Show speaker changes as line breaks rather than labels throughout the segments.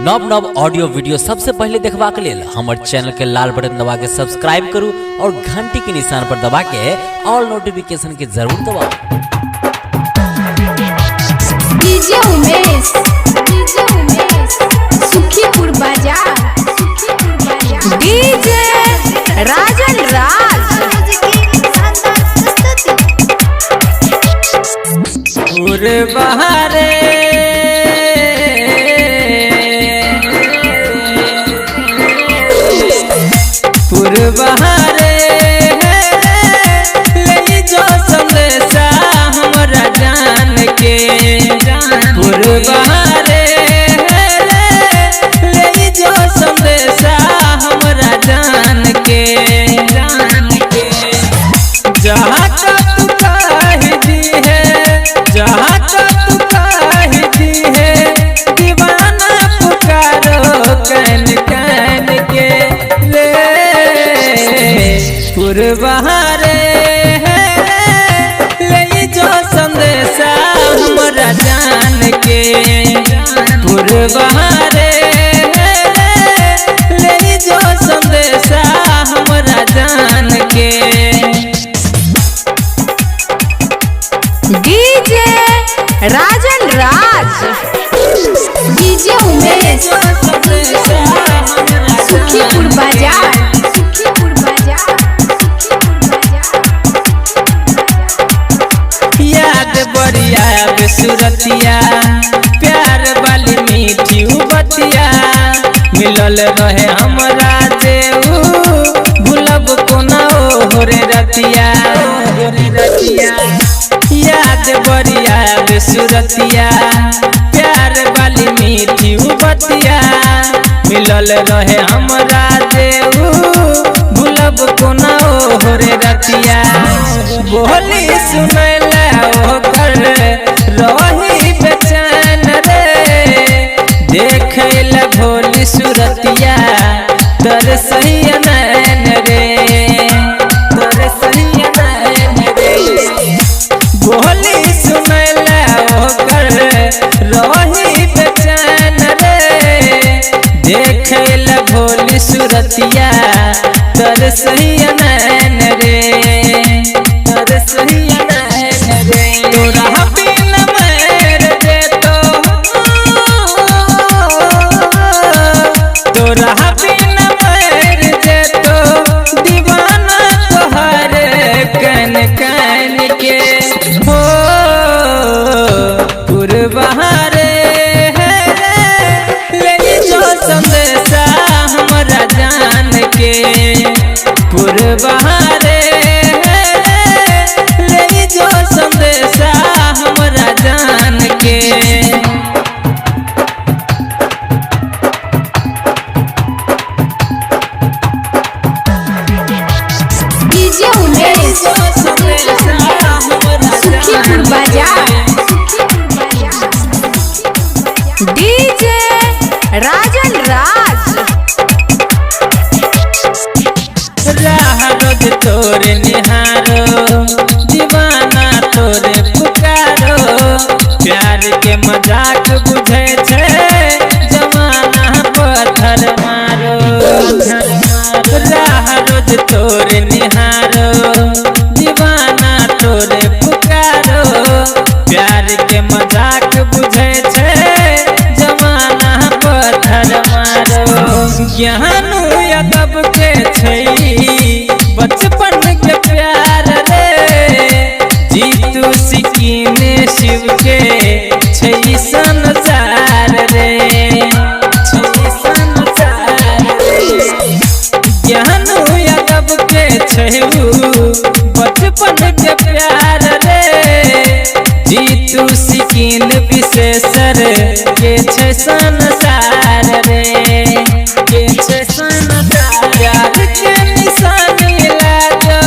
नव नव audio video सबसे पहले देखबा के लेल हमर चैनल के लाल बटन दबा के सब्सक्राइब करू और घंटी के निशान पर दबा के ऑल नोटिफिकेशन के जरूर दबाओ।
डीजे उमेश सुखीपुर बाजार डीजे राजन राज
बहारे बहारे ले जो संदेशा हमरा जान के बहारे ले जो संदेशा हमरा जान के जहाँ का तू कह दी है जहाँ का तू कह दी है दीवाना पुकारो कैन कैन के ले बहारे ले जो संदेशा हमरा जान के बहारे ले जो संदेशा हमरा जान के
डीजे राजन राज डीजे उमेश सुखीपुर बाजार
याद बरिया बेसुरतिया प्यार वाली मीठी बतिया मिलल रहे हमरा जेऊ भूलब कोना होरे रतिया याद बरिया बेसुरतिया प्यार वाली मीठी बतिया मिलल रहे हमरा जेऊ भूलब कोना होरे रतिया बोली सुनैला ओकर रही बेचैन रे देखैला भोली सुरतिया तर सही नैन रे तर सही नैन रे बोली सुनैला ओकर रही बेचैन रे देखैला भोली सुरतिया तर सही नैन रे तर सही नैन रे तोरा बिन मर दे तोरा बिन मर दे दीवाना तोहर कन कन के हो बहारे ले जो संदेशा हमरा जान के बहारे ले जो संदेशा हमरा जान के
डीजे उमेश सुखीपुर बाजार डीजे राजन राज
राह रोज तोरे निहारो दीवाना तोरे पुकारो प्यार के मजाक बुझे छे जमाना पत्थर मारो राह रोज तोरे निहारो दीवाना तोरे पुकारो प्यार के मजाक बुझे छे जमाना पत्थर मारो ज्ञानू यादव के छै बचपन के प्यार रे जीतू सिकीन शिव के छै संसार रे छै संसार रे ज्ञानू यादव के छै बचपन के प्यार रे जीतू सिकीन विशेषर के छै संसार रे के छै संसार प्यार के निशानी लागो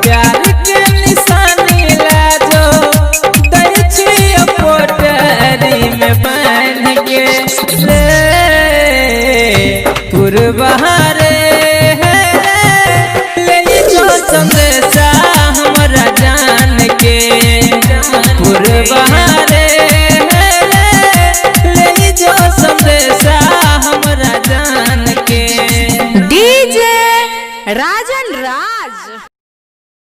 प्यार के निशानी लागो दै छी पोटरी में बांध के ले बहारे ले जो संदेशा हमरा जान के बहारे
राजन राज।